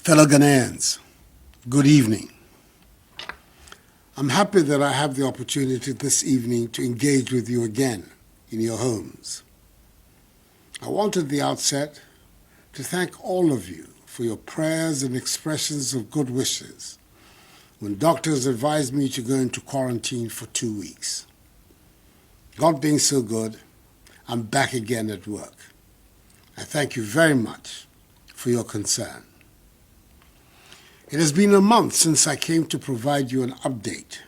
Fellow Ghanaians, good evening. I'm happy that I have the opportunity this evening to engage with you again in your homes. I want at the outset to thank all of you for your prayers and expressions of good wishes when doctors advised me to go into quarantine for 2 weeks. God being so good, I'm back again at work. I thank you very much for your concern. It has been a month since I came to provide you an update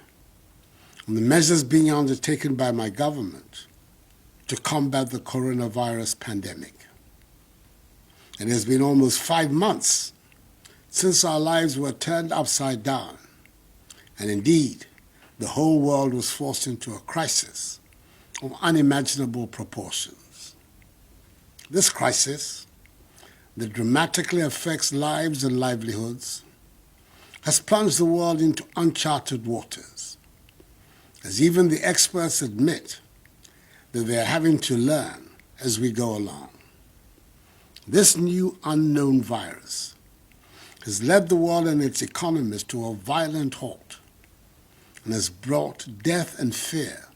on the measures being undertaken by my government to combat the coronavirus pandemic. It has been almost 5 months since our lives were turned upside down, and indeed, the whole world was forced into a crisis of unimaginable proportions. This crisis, that dramatically affects lives and livelihoods, has plunged the world into uncharted waters, as even the experts admit that they are having to learn as we go along. This new unknown virus has led the world and its economies to a violent halt and has brought death and fear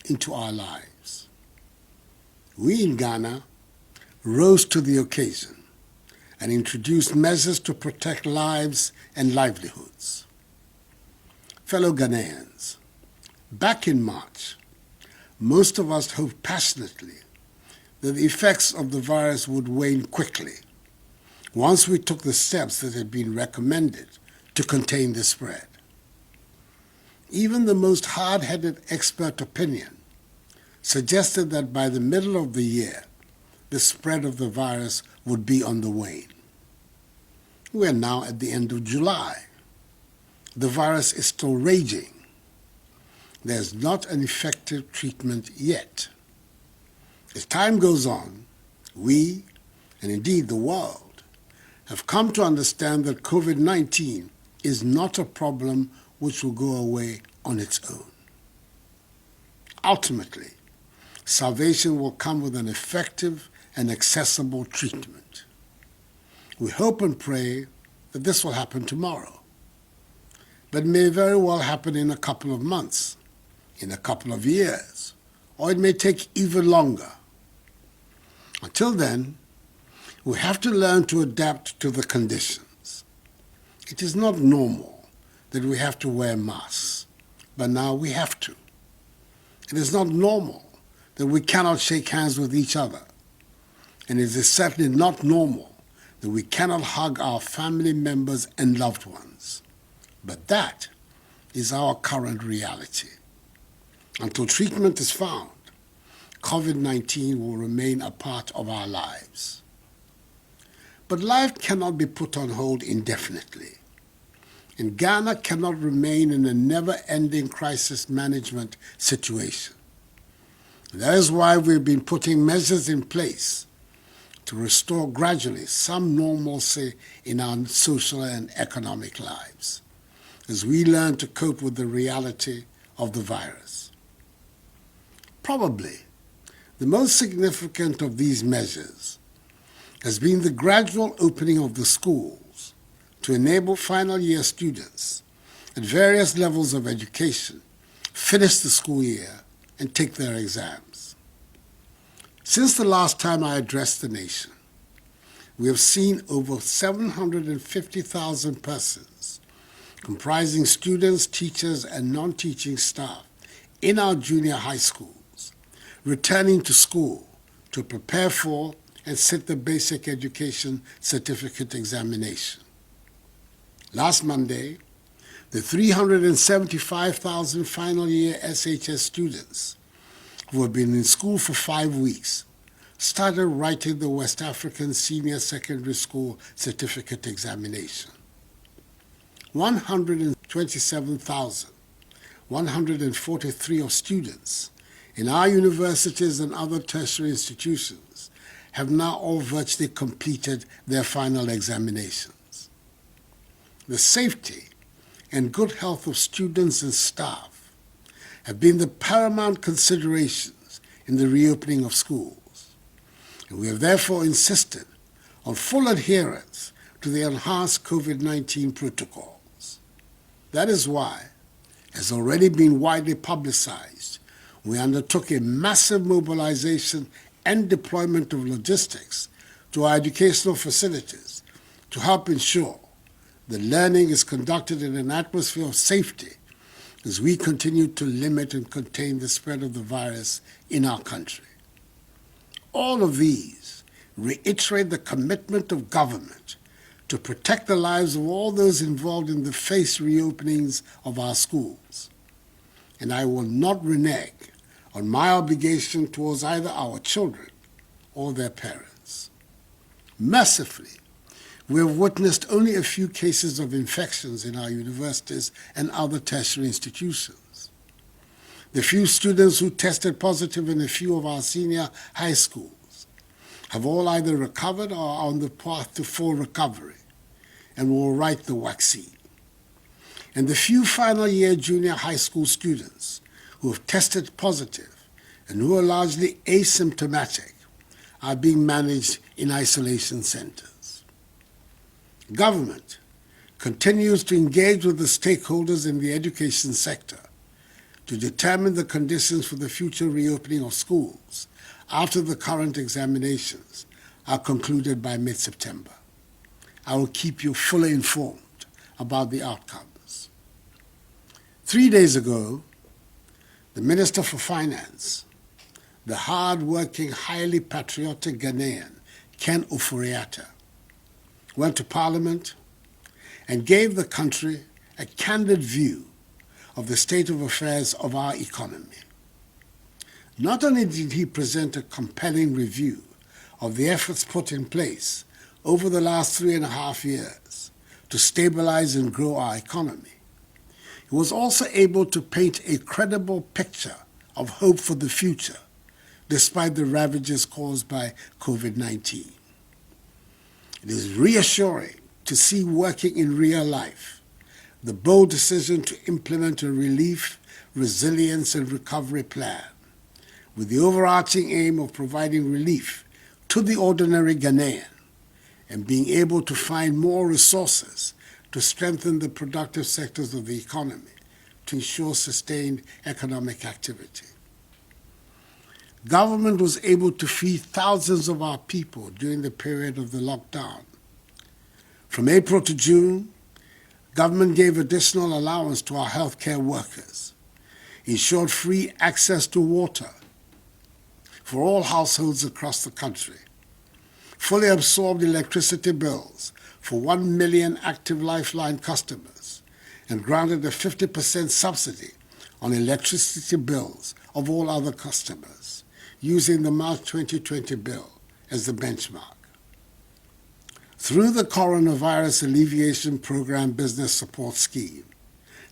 into our lives. We in Ghana rose to the occasion and introduced measures to protect lives and livelihoods. Fellow Ghanaians, back in March, most of us hoped passionately that the effects of the virus would wane quickly once we took the steps that had been recommended to contain the spread. Even the most hard-headed expert opinion suggested that by the middle of the year, the spread of the virus would be on the wane. We are now at the end of July. The virus is still raging. There's not an effective treatment yet. As time goes on, we, and indeed the world, have come to understand that COVID-19 is not a problem which will go away on its own. Ultimately, salvation will come with an effective and accessible treatment. We hope and pray that this will happen tomorrow, but it may very well happen in a couple of months, in a couple of years, or it may take even longer. Until then, we have to learn to adapt to the conditions. It is not normal that we have to wear masks, but now we have to. It is not normal that we cannot shake hands with each other, and it is certainly not normal that we cannot hug our family members and loved ones. But that is our current reality. Until treatment is found, COVID-19 will remain a part of our lives. But life cannot be put on hold indefinitely, and Ghana cannot remain in a never-ending crisis management situation. That is why we've been putting measures in place to restore gradually some normalcy in our social and economic lives, as we learn to cope with the reality of the virus. Probably the most significant of these measures has been the gradual opening of the schools to enable final year students at various levels of education finish the school year and take their exams. Since the last time I addressed the nation, we have seen over 750,000 persons, comprising students, teachers, and non-teaching staff in our junior high schools, returning to school to prepare for and sit the basic education certificate examination. Last Monday, the 375,000 final year SHS students who have been in school for 5 weeks started writing the West African Senior Secondary School Certificate Examination. 127,143 of students in our universities and other tertiary institutions have now all virtually completed their final examinations. The safety and good health of students and staff have been the paramount considerations in the reopening of schools, and we have therefore insisted on full adherence to the enhanced COVID-19 protocols. That is why, as already been widely publicized, we undertook a massive mobilization and deployment of logistics to our educational facilities to help ensure that learning is conducted in an atmosphere of safety as we continue to limit and contain the spread of the virus in our country. All of these reiterate the commitment of government to protect the lives of all those involved in the phased reopenings of our schools. And I will not renege on my obligation towards either our children or their parents. Mercifully, we have witnessed only a few cases of infections in our universities and other tertiary institutions. The few students who tested positive in a few of our senior high schools have all either recovered or are on the path to full recovery and will await the vaccine. And the few final year junior high school students who have tested positive and who are largely asymptomatic are being managed in isolation centers. Government continues to engage with the stakeholders in the education sector to determine the conditions for the future reopening of schools after the current examinations are concluded by mid-September. I will keep you fully informed about the outcomes. 3 days ago, the Minister for Finance, the hard-working, highly patriotic Ghanaian, Akufo-Addo, went to Parliament and gave the country a candid view of the state of affairs of our economy. Not only did he present a compelling review of the efforts put in place over the last 3.5 years to stabilize and grow our economy, he was also able to paint a credible picture of hope for the future, despite the ravages caused by COVID-19. It is reassuring to see working in real life the bold decision to implement a relief, resilience, and recovery plan with the overarching aim of providing relief to the ordinary Ghanaian and being able to find more resources to strengthen the productive sectors of the economy to ensure sustained economic activity. Government was able to feed thousands of our people during the period of the lockdown. From April to June, government gave additional allowance to our healthcare workers, ensured free access to water for all households across the country, fully absorbed electricity bills for 1 million active Lifeline customers, and granted a 50% subsidy on electricity bills of all other customers, using the March 2020 bill as the benchmark. Through the Coronavirus Alleviation Program Business Support Scheme,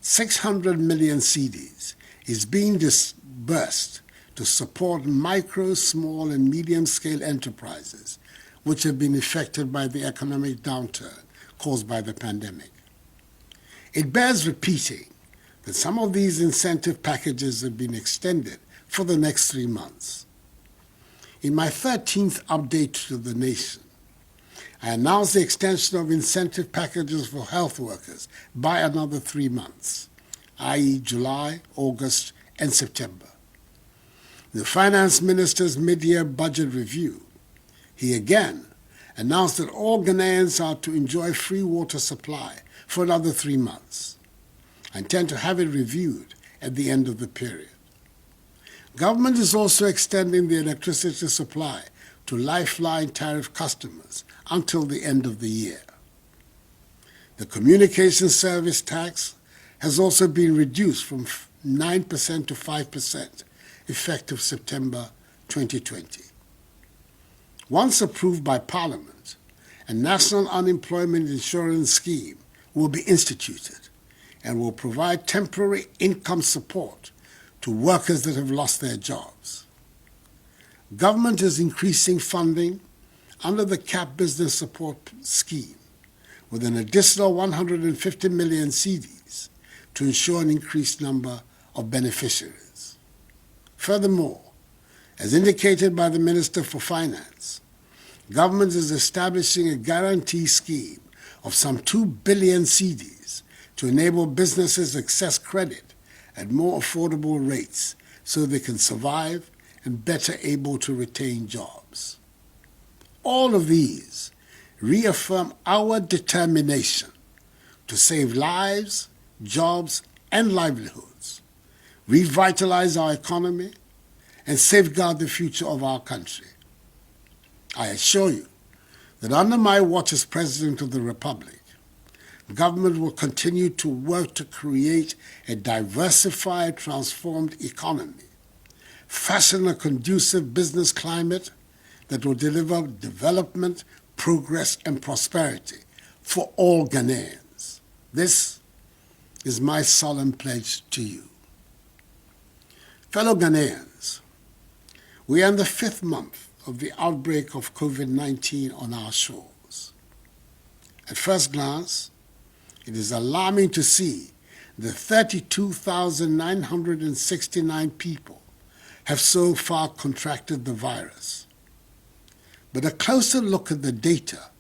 600 million cedis is being disbursed to support micro, small, and medium-scale enterprises which have been affected by the economic downturn caused by the pandemic. It bears repeating that some of these incentive packages have been extended for the next 3 months. In my 13th update to the nation, I announced the extension of incentive packages for health workers by another 3 months, i.e. July, August, and September. The Finance Minister's mid-year budget review, he again announced that all Ghanaians are to enjoy free water supply for another 3 months. I intend to have it reviewed at the end of the period. Government is also extending the electricity supply to Lifeline tariff customers until the end of the year. The communication service tax has also been reduced from 9% to 5%, effective September 2020. Once approved by Parliament, a national unemployment insurance scheme will be instituted and will provide temporary income support to workers that have lost their jobs. Government is increasing funding under the CAP Business Support Scheme with an additional 150 million cedis to ensure an increased number of beneficiaries. Furthermore, as indicated by the Minister for Finance, government is establishing a guarantee scheme of some 2 billion cedis to enable businesses access credit at more affordable rates so they can survive and better able to retain jobs. All of these reaffirm our determination to save lives, jobs, and livelihoods, revitalize our economy, and safeguard the future of our country. I assure you that under my watch as President of the Republic, government will continue to work to create a diversified, transformed economy, fashion a conducive business climate that will deliver development, progress, and prosperity for all Ghanaians. This is my solemn pledge to you. Fellow Ghanaians, we are in the 5th month of the outbreak of COVID-19 on our shores. At first glance, it is alarming to see that 32,969 people have so far contracted the virus. But a closer look at the data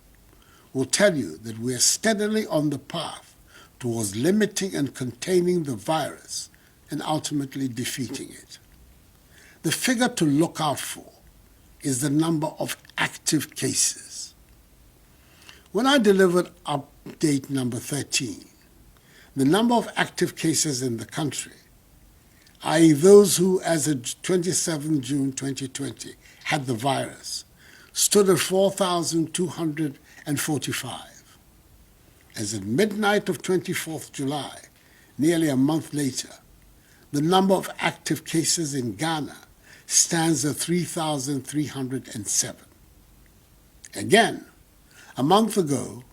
will tell you that we are steadily on the path towards limiting and containing the virus and ultimately defeating it. The figure to look out for is the number of active cases. When I delivered update number 13, the number of active cases in the country, i.e. those who, as of 27 June 2020, had the virus, stood at 4,245. As at midnight of 24th July, nearly a month later, the number of active cases in Ghana stands at 3,307. Again, a month ago,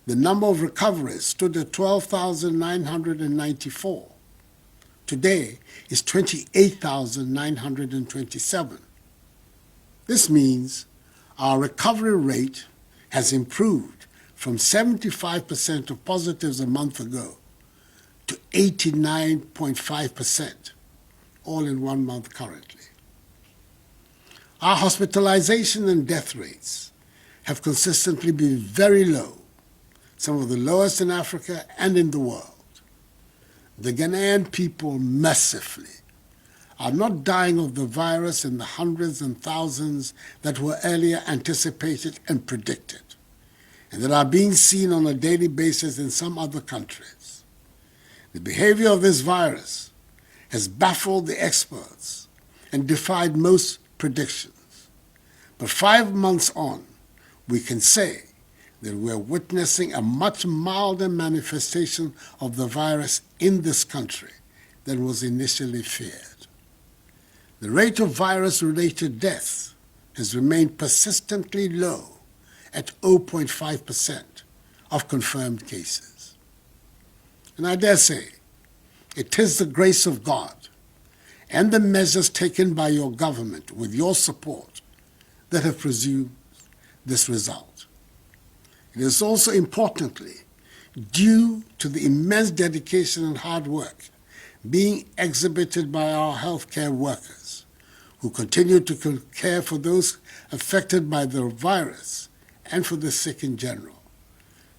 the number of recoveries stood at 12,994. Today is 28,927. This means our recovery rate has improved from 75% of positives a month ago to 89.5%, all in 1 month currently. Our hospitalization and death rates have consistently been very low, some of the lowest in Africa and in the world. The Ghanaian people mercifully are not dying of the virus in the hundreds and thousands that were earlier anticipated and predicted, and that are being seen on a daily basis in some other countries. The behavior of this virus has baffled the experts and defied most predictions. But 5 months on, we can say that we're witnessing a much milder manifestation of the virus in this country than was initially feared. The rate of virus-related deaths has remained persistently low at 0.5% of confirmed cases. And I dare say, it is the grace of God and the measures taken by your government with your support that have produced this result. It is also importantly due to the immense dedication and hard work being exhibited by our healthcare workers who continue to care for those affected by the virus and for the sick in general,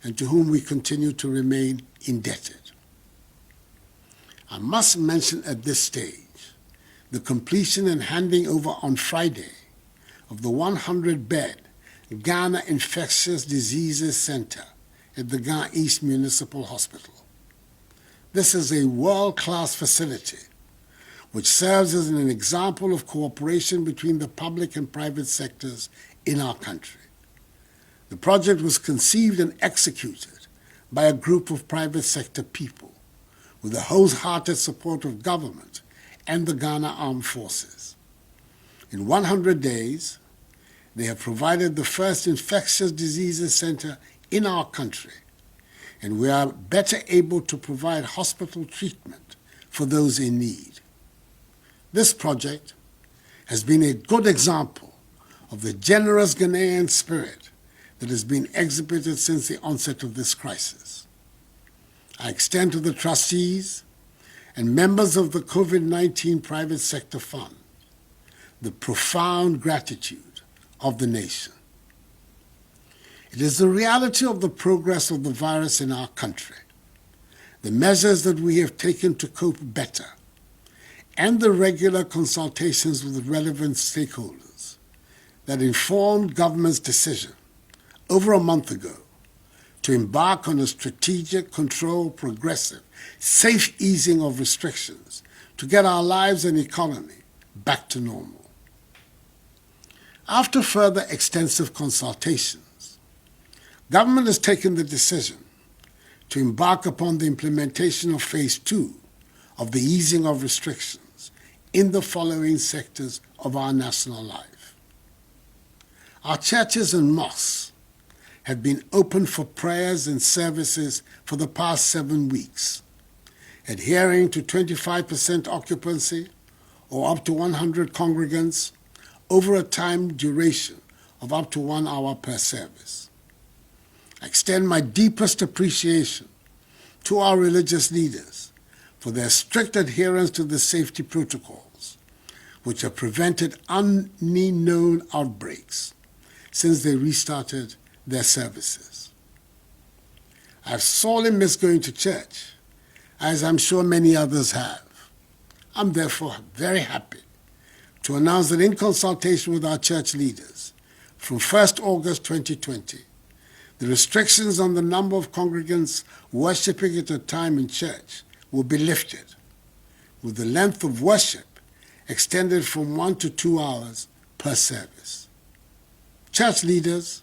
and to whom we continue to remain indebted. I must mention at this stage the completion and handing over on Friday of the 100-bed Ghana Infectious Diseases Center at the Ghana East Municipal Hospital. This is a world-class facility which serves as an example of cooperation between the public and private sectors in our country. The project was conceived and executed by a group of private sector people with the wholehearted support of government and the Ghana Armed Forces. In 100 days, they have provided the first infectious diseases center in our country, and we are better able to provide hospital treatment for those in need. This project has been a good example of the generous Ghanaian spirit that has been exhibited since the onset of this crisis. I extend to the trustees and members of the COVID-19 Private Sector Fund the profound gratitude of the nation. It is the reality of the progress of the virus in our country, the measures that we have taken to cope better, and the regular consultations with relevant stakeholders that informed government's decision over a month ago to embark on a strategic, controlled, progressive, safe easing of restrictions to get our lives and economy back to normal. After further extensive consultations, government has taken the decision to embark upon the implementation of Phase 2 of the easing of restrictions in the following sectors of our national life. Our churches and mosques have been open for prayers and services for the past 7 weeks, adhering to 25% occupancy or up to 100 congregants over a time duration of up to 1 hour per service. I extend my deepest appreciation to our religious leaders for their strict adherence to the safety protocols, which have prevented any known outbreaks since they restarted their services. I've sorely missed going to church, as I'm sure many others have. I'm therefore very happy to announce that in consultation with our church leaders, from 1st August 2020, the restrictions on the number of congregants worshipping at a time in church will be lifted, with the length of worship extended from 1 to 2 hours per service. Church leaders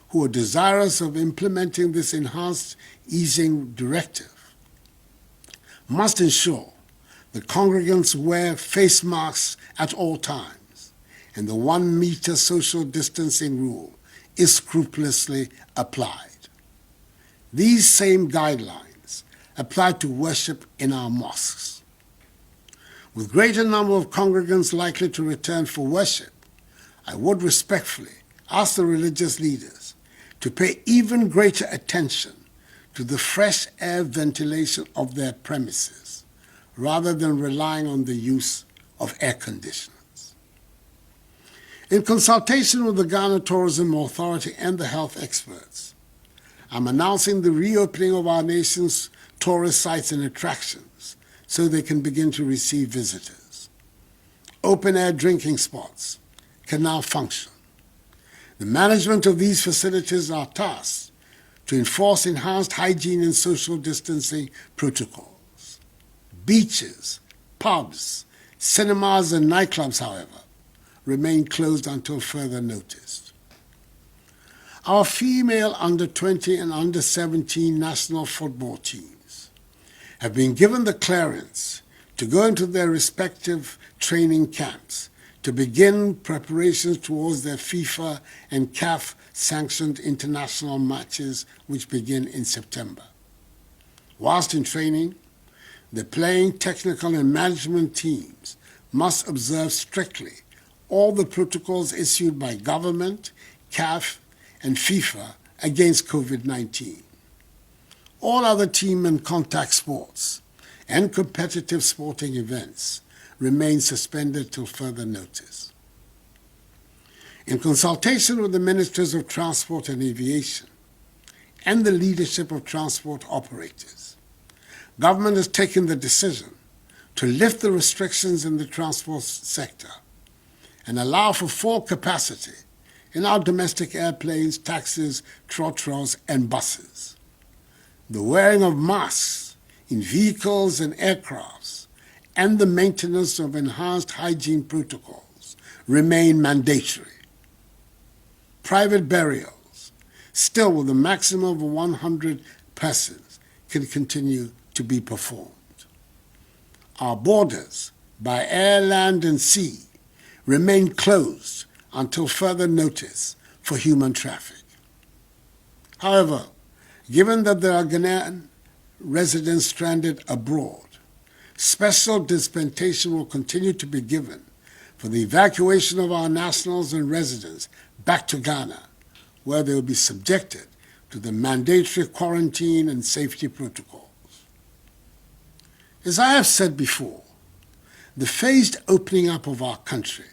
who are desirous of implementing this enhanced easing directive must ensure that congregants wear face masks at all times, and the 1 meter social distancing rule is scrupulously applied. These same guidelines apply to worship in our mosques. With greater number of congregants likely to return for worship, I would respectfully ask the religious leaders to pay even greater attention to the fresh air ventilation of their premises, rather than relying on the use of air conditioners. In consultation with the Ghana Tourism Authority and the health experts, I'm announcing the reopening of our nation's tourist sites and attractions so they can begin to receive visitors. Open-air drinking spots can now function. The management of these facilities are tasked to enforce enhanced hygiene and social distancing protocols. Beaches, pubs, cinemas, and nightclubs, however, remain closed until further notice. Our female under-20 and under-17 national football teams have been given the clearance to go into their respective training camps to begin preparations towards their FIFA and CAF-sanctioned international matches, which begin in September. Whilst in training, the playing, technical, and management teams must observe strictly all the protocols issued by government, CAF, and FIFA against COVID-19. All other team and contact sports and competitive sporting events remain suspended till further notice. In consultation with the Ministers of Transport and Aviation and the leadership of transport operators, government has taken the decision to lift the restrictions in the transport sector and allow for full capacity in our domestic airplanes, taxis, trotros, and buses. The wearing of masks in vehicles and aircrafts and the maintenance of enhanced hygiene protocols remain mandatory. Private burials, still with a maximum of 100 persons, can continue to be performed. Our borders, by air, land, and sea, remain closed until further notice for human traffic. However, given that there are Ghanaian residents stranded abroad, special dispensation will continue to be given for the evacuation of our nationals and residents back to Ghana, where they will be subjected to the mandatory quarantine and safety protocols. As I have said before, the phased opening up of our country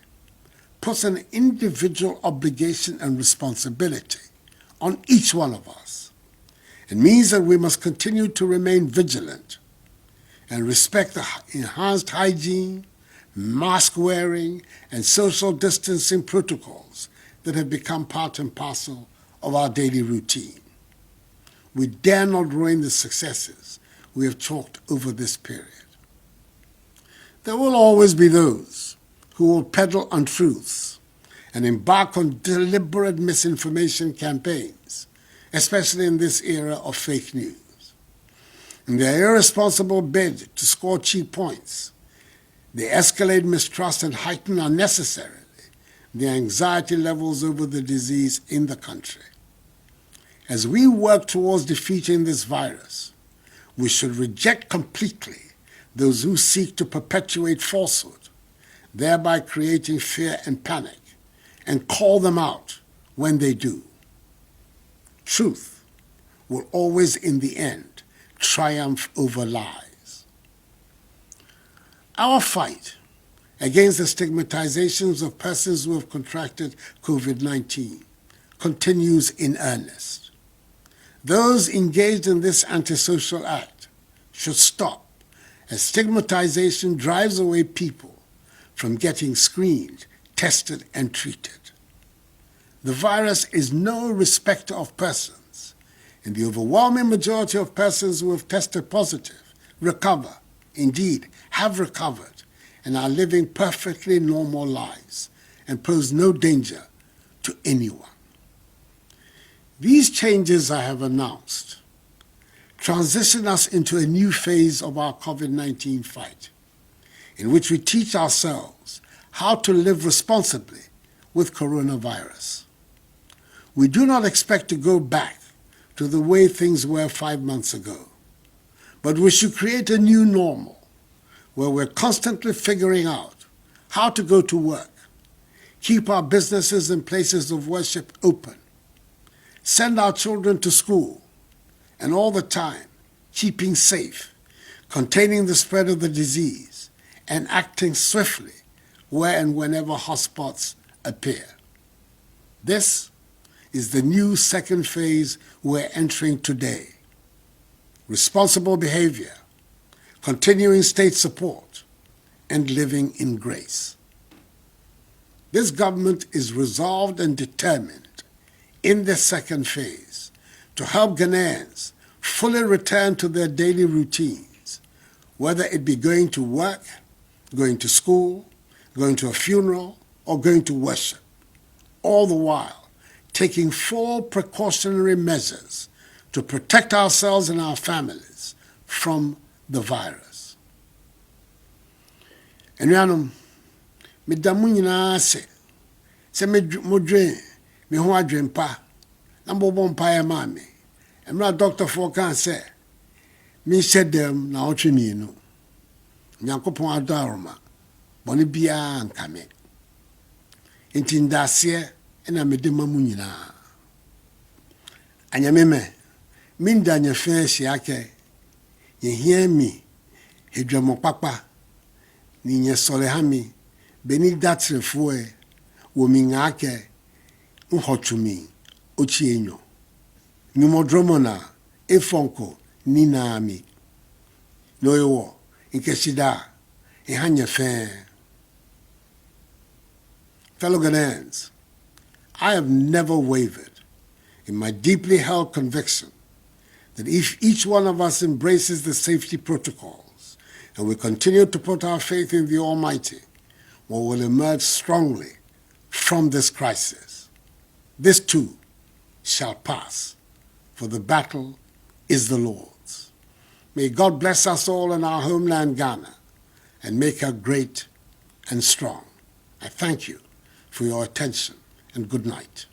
puts an individual obligation and responsibility on each one of us. It means that we must continue to remain vigilant and respect the enhanced hygiene, mask wearing, and social distancing protocols that have become part and parcel of our daily routine. We dare not ruin the successes we have chalked over this period. There will always be those who will peddle untruths and embark on deliberate misinformation campaigns, especially in this era of fake news. In their irresponsible bid to score cheap points, they escalate mistrust and heighten unnecessarily the anxiety levels over the disease in the country. As we work towards defeating this virus, we should reject completely those who seek to perpetuate falsehood, thereby creating fear and panic, and call them out when they do. Truth will always, in the end, triumph over lies. Our fight against the stigmatizations of persons who have contracted COVID-19 continues in earnest. Those engaged in this antisocial act should stop, as stigmatization drives away people from getting screened, tested, and treated. The virus is no respecter of persons, and the overwhelming majority of persons who have tested positive recover, indeed have recovered, and are living perfectly normal lives and pose no danger to anyone. These changes I have announced transition us into a new phase of our COVID-19 fight, in which we teach ourselves how to live responsibly with coronavirus. We do not expect to go back to the way things were 5 months ago, but we should create a new normal where we're constantly figuring out how to go to work, keep our businesses and places of worship open, send our children to school, and all the time keeping safe, containing the spread of the disease, and acting swiftly where and whenever hotspots appear. This is the new second phase we're entering today. Responsible behavior, continuing state support, and living in grace. This government is resolved and determined in this second phase to help Ghanaians fully return to their daily routines, whether it be going to work, going to school, going to a funeral, or going to worship, all the while taking full precautionary measures to protect ourselves and our families from the virus. Enuanom, medamu nyinaa ase, se modwen me ho adwen pa, na mbobɔ mpaeɛ maa me. Emra Dr. Fokan say, me said them na otwe mienu. Nyankopɔn adɔ aroma, bɔne biara nka me. Nti ndaseɛ na mede ma mu nyinaa. Anyame me, minda nya fe hyiake. Yehia mi, hedwamo papa, ni nye sole ha mi, beni datrefoe, wo mi ngake, nhotumi, ochi enyo. Nyumodromona, efonko, nina ami. Noyewo, inkeshida, ihanye fe. Fellow Ghanaians, I have never wavered in my deeply held conviction that if each one of us embraces the safety protocols and we continue to put our faith in the Almighty, we will emerge strongly from this crisis. This too shall pass, for the battle is the Lord's. May God bless us all in our homeland Ghana and make her great and strong. I thank you for your attention and good night.